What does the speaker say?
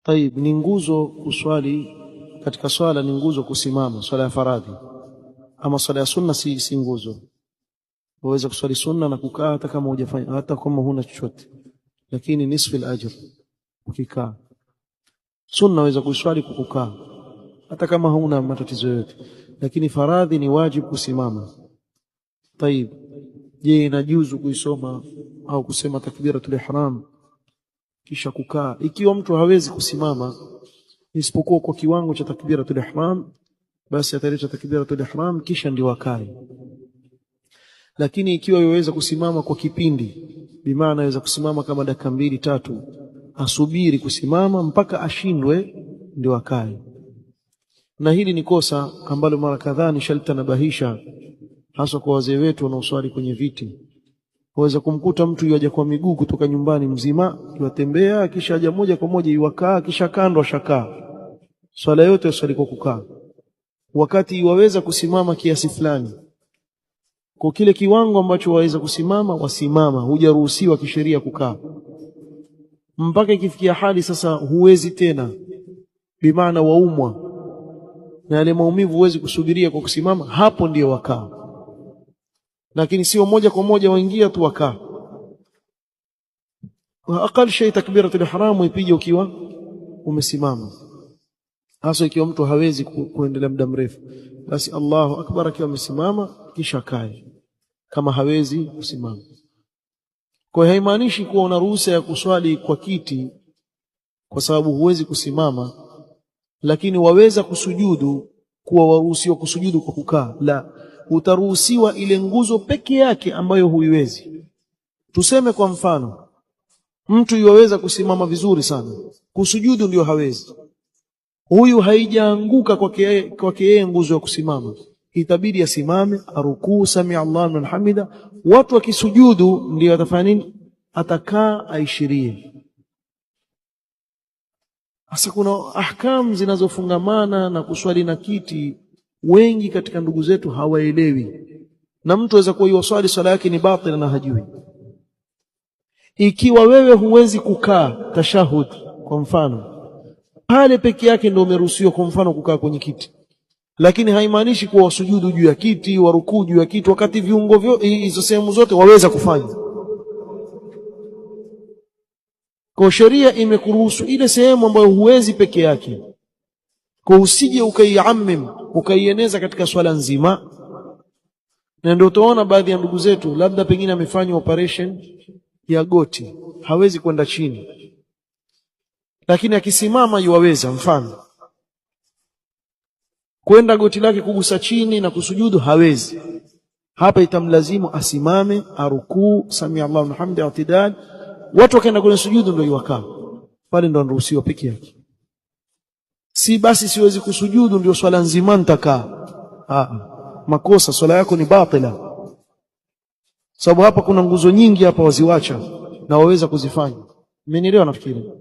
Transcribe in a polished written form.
طيب, ni nguzo kuswali katika swala, ni nguzo kusimama swala ya faradhi, ama swala ya sunna si nguzo. Waweza kuswali sunna na kukaa hata kama hujafanya, hata kama huna chochote, lakini nisfu al-ajr ukikaa. Sunna waweza kuswali kukaa hata kama huna matatizo yote, lakini faradhi ni wajibu kusimama. طيب, je, inajuzu kuisoma au kusema takbiratul ihram kisha kukaa? Ikiwa mtu hawezi kusimama isipokuwa kwa kiwango cha takbiratul ihram, basi ataleta takbiratul ihram kisha ndio akae. Lakini ikiwa yaweza kusimama kwa kipindi, bimaana yaweza kusimama kama dakika 2-3, asubiri kusimama mpaka ashindwe ndio akae. Na hili ni kosa ambalo mara kadhaa nishaltanabahisha, hasa kwa wazee wetu wanaoswali kwenye viti. Waweza kumkuta mtu yaje kwa miguu kutoka nyumbani mzima, yatembea kisha aje moja kwa moja iwakaa, kisha kando ashakaa. Swala yote uswali kwa kukaa, wakati waweza kusimama kiasi fulani. Kwa kile kiwango ambacho waweza kusimama wasimama, hujaruhusiwa kisheria kukaa. Mpaka ikifikia hali sasa huwezi tena, bimaana waumwa na yale maumivu huwezi kusubiria kwa kusimama, hapo ndio wakaa. Lakini sio moja kwa moja waingia tu wakaa. Aqal shay takbiratul ihram ipige ukiwa umesimama, hasa ikiwa mtu hawezi kuendelea muda mrefu, basi Allahu akbar akiwa amesimama kisha kae kama hawezi kusimama. Kwa hiyo haimaanishi kuwa una ruhusa ya kuswali kwa kiti kwa sababu huwezi kusimama, lakini waweza kusujudu, kuwa waruhusiwa kusujudu kwa kukaa. La, utaruhusiwa ile nguzo peke yake ambayo huiwezi. Tuseme kwa mfano mtu yuwaweza kusimama vizuri sana, kusujudu ndio hawezi. Huyu haijaanguka kwake yeye nguzo ya kusimama, itabidi asimame, arukuu, sami Allahu liman hamida. Watu wakisujudu ndio atafanya nini? Atakaa aishirie. Sasa kuna ahkam zinazofungamana na kuswali na kiti, wengi katika ndugu zetu hawaelewi, na mtu aweza kuwa yuswali swala yake ni batili na hajui. Ikiwa wewe huwezi kukaa tashahud kwa mfano, pale peke yake ndio umeruhusiwa kwa mfano kukaa kwenye kiti, lakini haimaanishi kuwa wasujudu juu ya kiti, warukuu juu ya kiti, wakati viungo vyote hizo sehemu zote waweza kufanya. Kwa sheria imekuruhusu ile sehemu ambayo huwezi peke yake, kwa usije ukaiamim ukaieneza katika swala nzima. Na ndio utaona baadhi ya ndugu zetu labda pengine amefanywa operation ya goti, hawezi kwenda chini, lakini akisimama yuwaweza mfano kwenda goti lake kugusa chini na kusujudu, hawezi. Hapa itamlazimu asimame, arukuu, sami Allahu liman hamida, i'tidal. Watu wakaenda kwenye sujudu ndio yuwakaa pale, ndio anaruhusiwa peke yake. Si basi siwezi kusujudu ndio swala nzima nitakaa. Makosa, swala yako ni batila, sababu hapa kuna nguzo nyingi hapa waziwacha na waweza kuzifanya. Mmenielewa nafikiri?